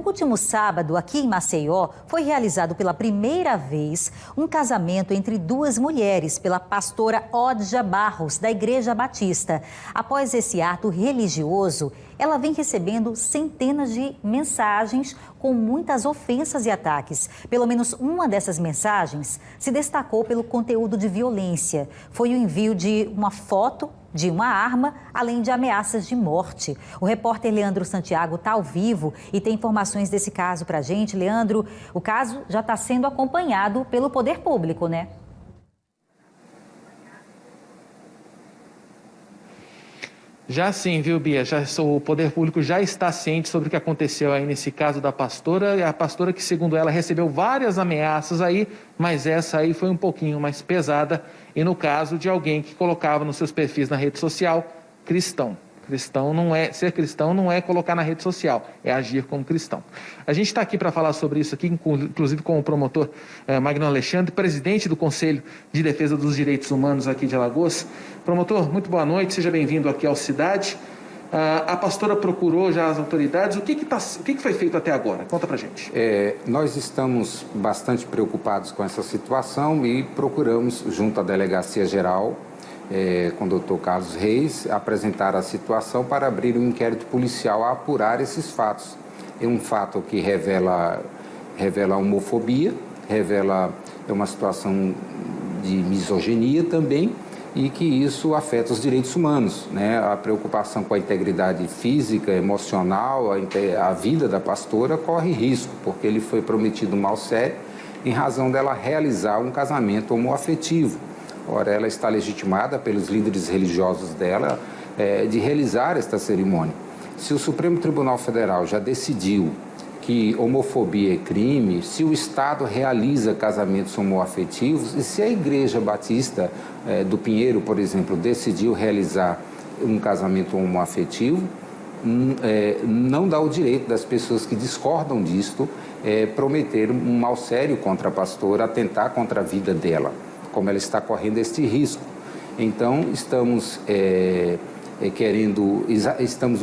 no último sábado, aqui em Maceió, foi realizado pela primeira vez um casamento entre duas mulheres pela pastora Odja Barros, da Igreja Batista. Após esse ato religioso, ela vem recebendo centenas de mensagens com muitas ofensas e ataques. Pelo menos uma dessas mensagens se destacou pelo conteúdo de violência. Foi o envio de uma foto de uma arma, além de ameaças de morte. O repórter Leandro Santiago está ao vivo e tem informações desse caso para a gente. Leandro, o caso já está sendo acompanhado pelo poder público, né? Já sim, viu, Bia? O poder público já está ciente sobre o que aconteceu aí nesse caso da pastora. E a pastora que, segundo ela, recebeu várias ameaças aí, mas essa aí foi um pouquinho mais pesada. E no caso de alguém que colocava nos seus perfis na rede social, cristão. Ser cristão não é colocar na rede social, é agir como cristão. A gente está aqui para falar sobre isso aqui, inclusive com o promotor Magno Alexandre, presidente do Conselho de Defesa dos Direitos Humanos aqui de Alagoas. Promotor, muito boa noite, seja bem-vindo aqui ao Cidade. A pastora procurou já as autoridades, o que foi feito até agora? Conta pra gente. Nós estamos bastante preocupados com essa situação e procuramos, junto à Delegacia Geral, com o doutor Carlos Reis, apresentar a situação para abrir um inquérito policial a apurar esses fatos. É um fato que revela homofobia, revela uma situação de misoginia também, e que isso afeta os direitos humanos, né? A preocupação com a integridade física, emocional, a vida da pastora corre risco, porque ele foi prometido um mal sério em razão dela realizar um casamento homoafetivo. Ora, ela está legitimada pelos líderes religiosos dela de realizar esta cerimônia. Se o Supremo Tribunal Federal já decidiu que homofobia é crime, se o Estado realiza casamentos homoafetivos e se a Igreja Batista do Pinheiro, por exemplo, decidiu realizar um casamento homoafetivo, não dá o direito das pessoas que discordam disto prometer um mal sério contra a pastora, atentar contra a vida dela, como ela está correndo este risco. Então, estamos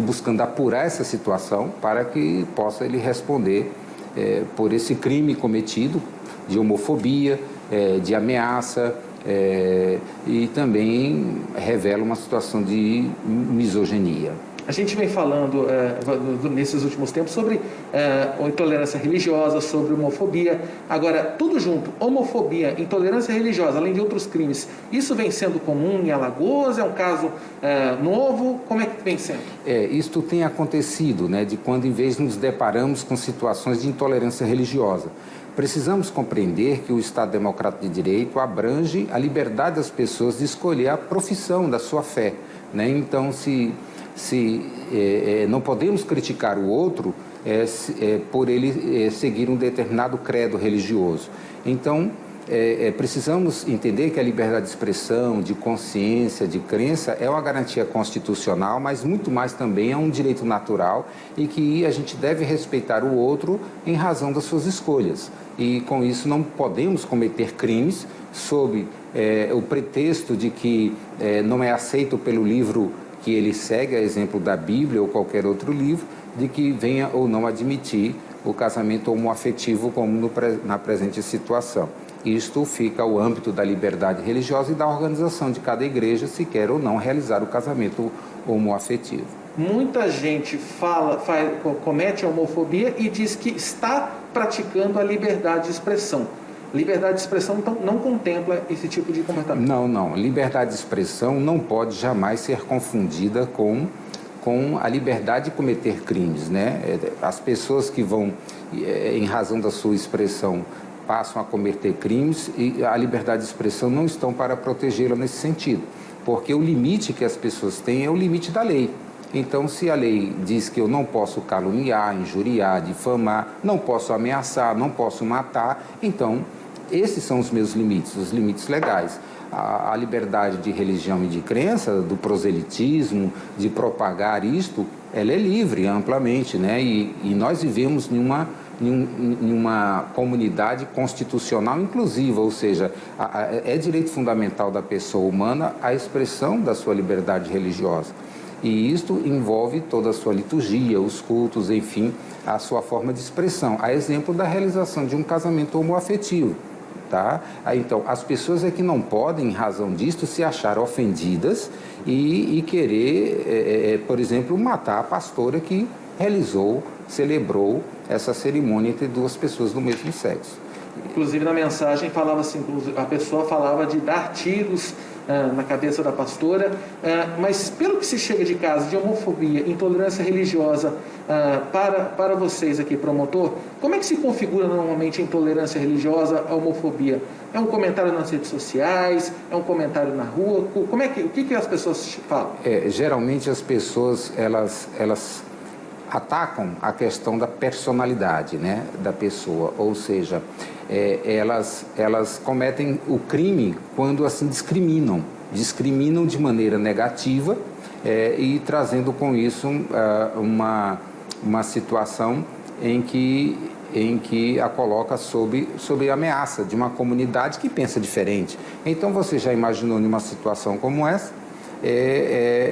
buscando apurar essa situação para que possa ele responder por esse crime cometido de homofobia, de ameaça, e também revela uma situação de misoginia. A gente vem falando nesses últimos tempos sobre intolerância religiosa, sobre homofobia. Agora, tudo junto, homofobia, intolerância religiosa, além de outros crimes, isso vem sendo comum em Alagoas? É um caso novo? Como é que vem sendo? Isto tem acontecido, né, de quando em vez nos deparamos com situações de intolerância religiosa. Precisamos compreender que o Estado Democrático de Direito abrange a liberdade das pessoas de escolher a profissão da sua fé, né? Então, não podemos criticar o outro por ele seguir um determinado credo religioso. Então, precisamos entender que a liberdade de expressão, de consciência, de crença é uma garantia constitucional, mas muito mais também é um direito natural e que a gente deve respeitar o outro em razão das suas escolhas. E com isso não podemos cometer crimes sob o pretexto de que não é aceito pelo livro que ele segue, a exemplo da Bíblia ou qualquer outro livro, de que venha ou não admitir o casamento homoafetivo como na presente situação. Isto fica ao âmbito da liberdade religiosa e da organização de cada igreja se quer ou não realizar o casamento homoafetivo. Muita gente comete a homofobia e diz que está praticando a liberdade de expressão. Liberdade de expressão, então, não contempla esse tipo de comportamento? Não. Liberdade de expressão não pode jamais ser confundida com a liberdade de cometer crimes, né? As pessoas que vão, em razão da sua expressão, passam a cometer crimes e a liberdade de expressão não estão para protegê-la nesse sentido, porque o limite que as pessoas têm é o limite da lei. Então, se a lei diz que eu não posso caluniar, injuriar, difamar, não posso ameaçar, não posso matar, então esses são os meus limites, os limites legais. A liberdade de religião e de crença, do proselitismo, de propagar isto, ela é livre amplamente, né? E nós vivemos em uma comunidade constitucional inclusiva, ou seja, é direito fundamental da pessoa humana a expressão da sua liberdade religiosa. E isto envolve toda a sua liturgia, os cultos, enfim, a sua forma de expressão. A exemplo da realização de um casamento homoafetivo. Tá? Então, as pessoas é que não podem, em razão disto, se achar ofendidas e querer, por exemplo, matar a pastora que celebrou essa cerimônia entre duas pessoas do mesmo sexo. Inclusive, na mensagem, falava assim, a pessoa falava de dar tiros na cabeça da pastora, mas pelo que se chega de casos de homofobia, intolerância religiosa, para vocês aqui, promotor, como é que se configura normalmente a intolerância religiosa, a homofobia? É um comentário nas redes sociais? É um comentário na rua? O que as pessoas falam? Geralmente as pessoas, elas atacam a questão da personalidade, né, da pessoa, ou seja, elas cometem o crime quando assim discriminam de maneira negativa e trazendo com isso uma situação em que a coloca sob ameaça de uma comunidade que pensa diferente. Então você já imaginou numa situação como essa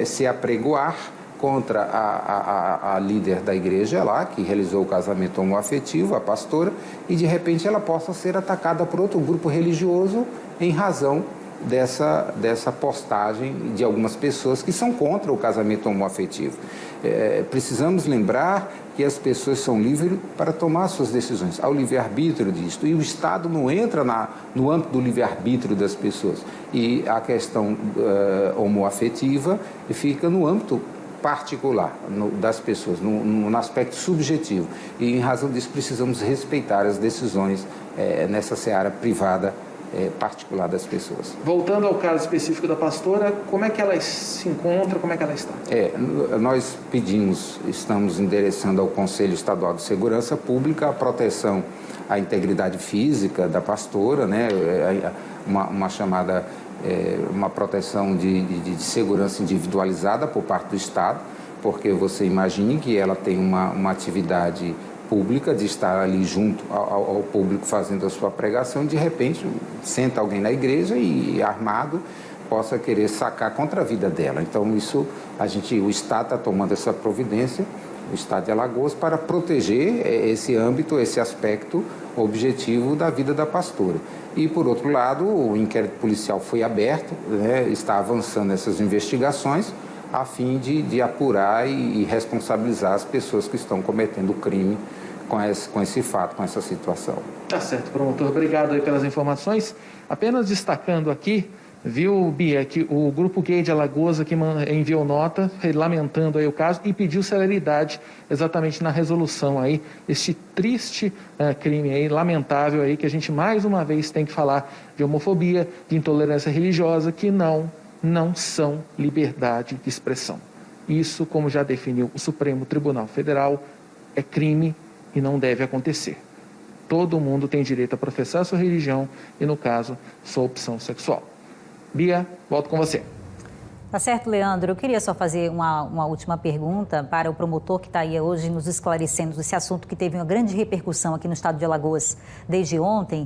se apregoar contra a líder da igreja lá, que realizou o casamento homoafetivo, a pastora, e de repente ela possa ser atacada por outro grupo religioso em razão dessa postagem de algumas pessoas que são contra o casamento homoafetivo. Precisamos lembrar que as pessoas são livres para tomar suas decisões, ao livre-arbítrio disto, e o Estado não entra no âmbito do livre-arbítrio das pessoas. E a questão homoafetiva fica no âmbito particular das pessoas, no aspecto subjetivo. E, em razão disso, precisamos respeitar as decisões nessa seara privada particular das pessoas. Voltando ao caso específico da pastora, como é que ela se encontra, como é que ela está? Nós estamos endereçando ao Conselho Estadual de Segurança Pública a proteção à integridade física da pastora, né, uma proteção de segurança individualizada por parte do Estado, porque você imagine que ela tem uma atividade pública de estar ali junto ao público fazendo a sua pregação, e de repente senta alguém na igreja e armado possa querer sacar contra a vida dela. Então o Estado está tomando essa providência, o Estado de Alagoas, para proteger esse âmbito, esse aspecto objetivo da vida da pastora. E, por outro lado, o inquérito policial foi aberto, né, está avançando essas investigações a fim de apurar e responsabilizar as pessoas que estão cometendo o crime com esse fato, com essa situação. Tá certo, promotor. Obrigado aí pelas informações. Apenas destacando aqui, viu, Bia, que o Grupo Gay de Alagoas aqui enviou nota lamentando aí o caso e pediu celeridade exatamente na resolução aí, este triste crime aí, lamentável aí, que a gente mais uma vez tem que falar de homofobia, de intolerância religiosa, que não são liberdade de expressão. Isso, como já definiu o Supremo Tribunal Federal, é crime e não deve acontecer. Todo mundo tem direito a professar sua religião e, no caso, sua opção sexual. Bia, volto com você. Tá certo, Leandro. Eu queria só fazer uma última pergunta para o promotor que está aí hoje nos esclarecendo esse assunto que teve uma grande repercussão aqui no estado de Alagoas desde ontem,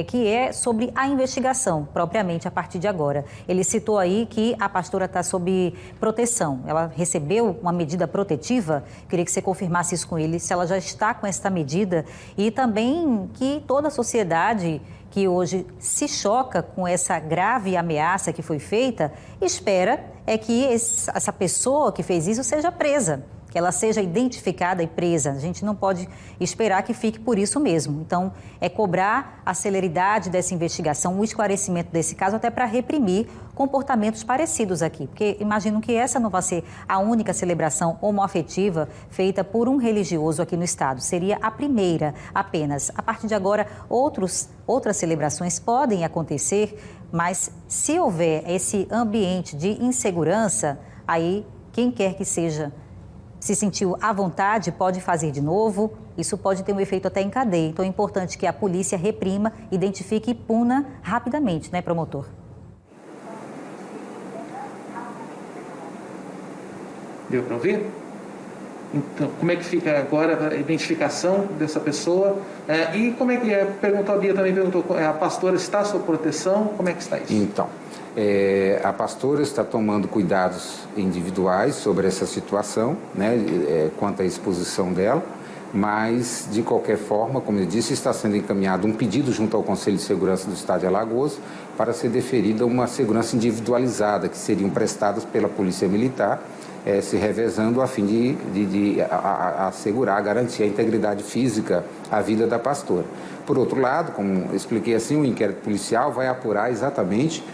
que é sobre a investigação, propriamente, a partir de agora. Ele citou aí que a pastora está sob proteção. Ela recebeu uma medida protetiva. Queria que você confirmasse isso com ele, se ela já está com essa medida, e também que toda a sociedade que hoje se choca com essa grave ameaça que foi feita, espera que essa pessoa que fez isso seja presa, que ela seja identificada e presa. A gente não pode esperar que fique por isso mesmo. Então, é cobrar a celeridade dessa investigação, o esclarecimento desse caso, até para reprimir comportamentos parecidos aqui. Porque imagino que essa não vai ser a única celebração homoafetiva feita por um religioso aqui no estado. Seria a primeira apenas. A partir de agora, outras celebrações podem acontecer, mas se houver esse ambiente de insegurança, aí quem quer que seja, se sentiu à vontade, pode fazer de novo. Isso pode ter um efeito até em cadeia. Então é importante que a polícia reprima, identifique e puna rapidamente, né, promotor? Deu para ouvir? Então, como é que fica agora a identificação dessa pessoa? E como é que perguntou a Bia também, a pastora está sob proteção? Como é que está isso? Então, A pastora está tomando cuidados individuais sobre essa situação, né, quanto à exposição dela, mas, de qualquer forma, como eu disse, está sendo encaminhado um pedido junto ao Conselho de Segurança do Estado de Alagoas para ser deferida uma segurança individualizada, que seriam prestadas pela Polícia Militar, se revezando a fim de assegurar, garantir a integridade física à vida da pastora. Por outro lado, como eu expliquei assim, o inquérito policial vai apurar exatamente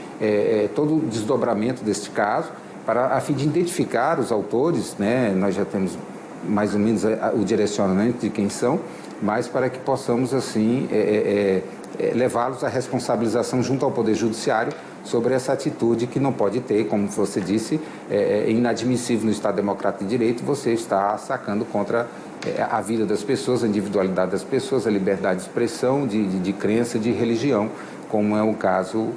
todo o desdobramento deste caso, a fim de identificar os autores, né? Nós já temos mais ou menos o direcionamento de quem são, mas para que possamos, assim, levá-los à responsabilização junto ao Poder Judiciário sobre essa atitude que não pode ter, como você disse, é inadmissível no Estado Democrático de Direito você está sacando contra a vida das pessoas, a individualidade das pessoas, a liberdade de expressão, de crença, de religião, como é o caso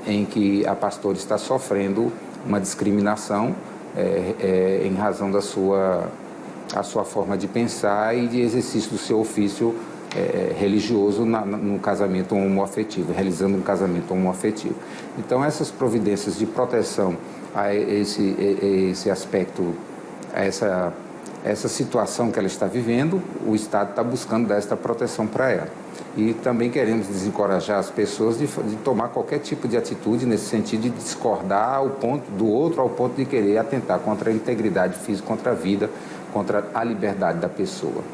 em que a pastora está sofrendo uma discriminação em razão da sua forma de pensar e de exercício do seu ofício religioso no casamento homoafetivo, realizando um casamento homoafetivo. Então, essas providências de proteção a esse aspecto, a essa situação que ela está vivendo, o Estado está buscando dar esta proteção para ela. E também queremos desencorajar as pessoas de tomar qualquer tipo de atitude nesse sentido de discordar ao ponto do outro, ao ponto de querer atentar contra a integridade física, contra a vida, contra a liberdade da pessoa.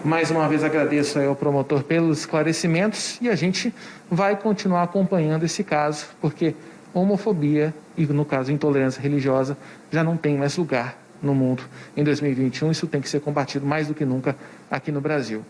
Mais uma vez agradeço ao promotor pelos esclarecimentos e a gente vai continuar acompanhando esse caso, porque homofobia e, no caso, intolerância religiosa já não tem mais lugar no mundo. Em 2021, isso tem que ser combatido mais do que nunca aqui no Brasil.